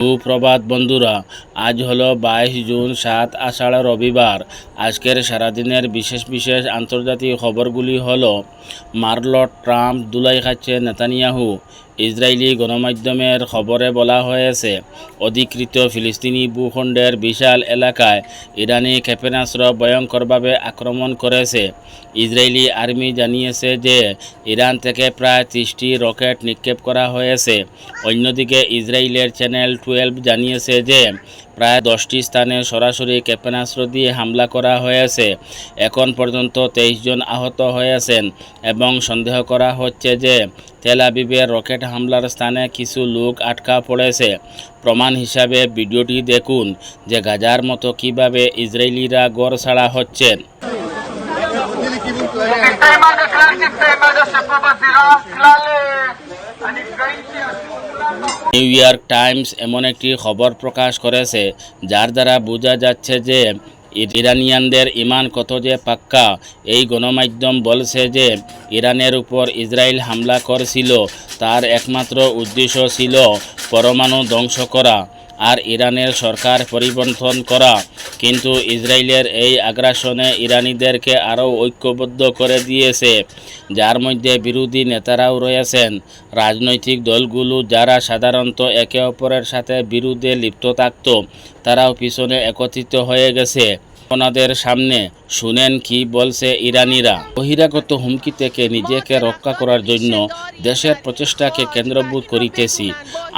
সুপ্রভাত বন্ধুরা, আজ হলো 22 জুন, 7 আষাঢ় রবিবার। আজকের সারাদিনের বিশেষ বিশেষ আন্তর্জাতিক খবরগুলি হলো: মারল ট্রাম্প, দুলাই খাচ্ছে নেতানিয়াহু। ইসরায়েলি গণমাধ্যমের খবরে বলা হয়েছে, অধিকৃত ফিলিস্তিনি ভূখণ্ডের বিশাল এলাকায় ইরানি ক্ষেপণাস্ত্র ভয়ঙ্করভাবে আক্রমণ করেছে। ইসরায়েলি আর্মি জানিয়েছে যে ইরান থেকে প্রায় 30টি রকেট নিক্ষেপ করা হয়েছে। অন্যদিকে ইসরায়েলের চ্যানেল 12 জানিয়েছে যে প্রায় 10টি স্থানে সরাসরি ক্ষেপণাস্ত্র দিয়ে হামলা করা হয়েছে। এখন পর্যন্ত 23 জন আহত হয়েছেন এবং সন্দেহ করা হচ্ছে যে তেল আবিবের রকেট হামলার স্থানে কিছু লোক আটকা পড়েছে। প্রমাণ হিসাবে ভিডিওটি দেখুন যে গাজার মতো কিভাবে ইসরায়েলিরা গড়ছাড়া হচ্ছেন। নিউ ইয়র্ক টাইমস এমন একটি খবর প্রকাশ করেছে যার দ্বারা বোঝা যাচ্ছে যে ইরানিয়ানদের ইমান কত যে পাক্কা। এই গণমাধ্যম বলছে যে ইরানের উপর ইসরায়েল হামলা করেছিল তার একমাত্র উদ্দেশ্য ছিল পরমাণু ধ্বংস করা আর ইরানের সরকার পরিবর্তন করা। কিন্তু ইসরায়েলের এই আগ্রাসনে ইরানিদেরকে আরও ঐক্যবদ্ধ করে দিয়েছে, যার মধ্যে বিরোধী নেতারাও রয়েছেন। রাজনৈতিক দলগুলো যারা সাধারণত একে অপরের সাথে বিরোধে লিপ্ত থাকত, তারাও পিছনে একত্রিত হয়ে গেছে ওনাদের সামনে। শুনেন কি বলছে ইরানিরা। বহিরাগত হুমকি থেকে নিজেকে রক্ষা করার জন্য দেশের প্রচেষ্টাকে কেন্দ্রভূত করিতেছি।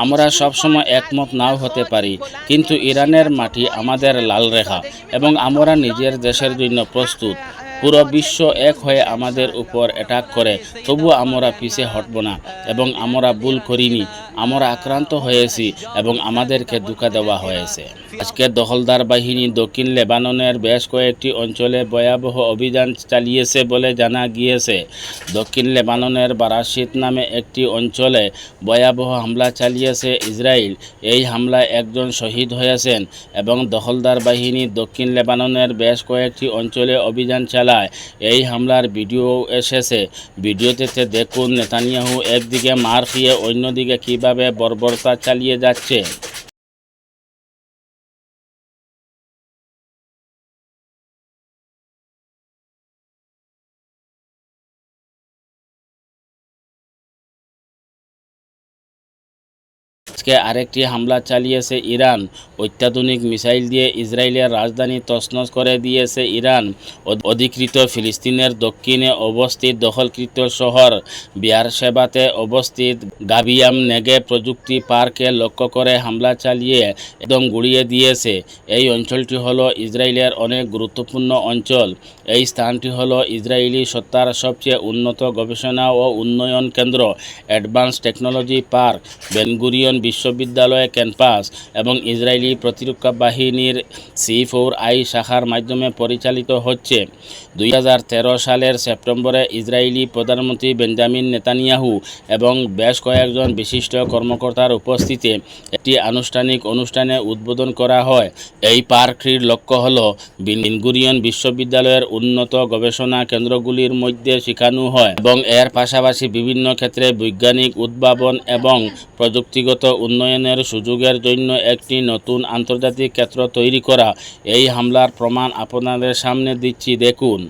আমরা সবসময় একমত নাও হতে পারি, কিন্তু ইরানের মাটি আমাদের লাল রেখা এবং আমরা নিজের দেশের জন্য প্রস্তুত। পুরো বিশ্ব এক হয়ে আমাদের উপর অ্যাটাক করে, তবুও আমরা পিছে হটব না এবং আমরা ভুল করিনি। আমরা আক্রান্ত হয়েছি এবং আমাদেরকে ধোঁকা দেওয়া হয়েছে। আজকে দখলদার বাহিনী দক্ষিণ লেবাননের বেশ কয়েকটি অঞ্চলে ভয়াবহ অভিযান চালিয়েছে বলে জানা গিয়েছে। দক্ষিণ লেবাননের বারাশিত নামে একটি অঞ্চলে ভয়াবহ হামলা চালিয়েছে ইসরায়েল। এই হামলায় একজন শহীদ হয়েছেন এবং দখলদার বাহিনী দক্ষিণ লেবাননের বেশ কয়েকটি অঞ্চলে অভিযান চালায়। এই হামলার ভিডিও এসেছে। ভিডিওতে দেখুন নেতানিয়াহু একদিকে মার খেয়ে অন্যদিকে কিভাবে বর্বরতা চালিয়ে যাচ্ছে। আজকে আরেকটি হামলা চালিয়েছে ইরান। অত্যাধুনিক মিসাইল দিয়ে ইসরায়েলের রাজধানী তছনছ করে দিয়েছে ইরান। অধিকৃত ফিলিস্তিনের দক্ষিণে অবস্থিত দখলকৃত শহর বিয়ারশেবাতে অবস্থিত গাভিয়াম নেগেভ প্রযুক্তি পার্কে লক্ষ্য করে হামলা চালিয়ে একদম গুড়িয়ে দিয়েছে। এই অঞ্চলটি হলো ইসরায়েলের অনেক গুরুত্বপূর্ণ অঞ্চল। এই স্থানটি হলো ইসরায়েলি সত্তার সবচেয়ে উন্নত গবেষণা ও উন্নয়ন কেন্দ্র, অ্যাডভান্স টেকনোলজি পার্ক, বেনগুরিয়ন বিশ্ববিদ্যালয় ক্যাম্পাস এবং ইসরায়েলি প্রতিরক্ষা বাহিনীর C4I শাখার মাধ্যমে পরিচালিত হচ্ছে। 2013 সালের সেপ্টেম্বরে ইসরায়েলি প্রধানমন্ত্রী বেঞ্জামিন নেতানিয়াহু এবং বেশ কয়েকজন বিশিষ্ট কর্মকর্তার উপস্থিতিতে একটি আনুষ্ঠানিক অনুষ্ঠানে উদ্বোধন করা হয়। এই পার্কটির লক্ষ্য হল বেনগুরিয়ন বিশ্ববিদ্যালয়ের উন্নত গবেষণা কেন্দ্রগুলির মধ্যে শেখানো হয় এবং এর পাশাপাশি বিভিন্ন ক্ষেত্রে বৈজ্ঞানিক উদ্ভাবন এবং প্রযুক্তিগত উন্নয়নের সুযোগের জন্য একটি নতুন আন্তর্জাতিক ক্ষেত্র তৈরি করা। এই হামলার প্রমাণ আপনাদের সামনে দিচ্ছি, দেখুন।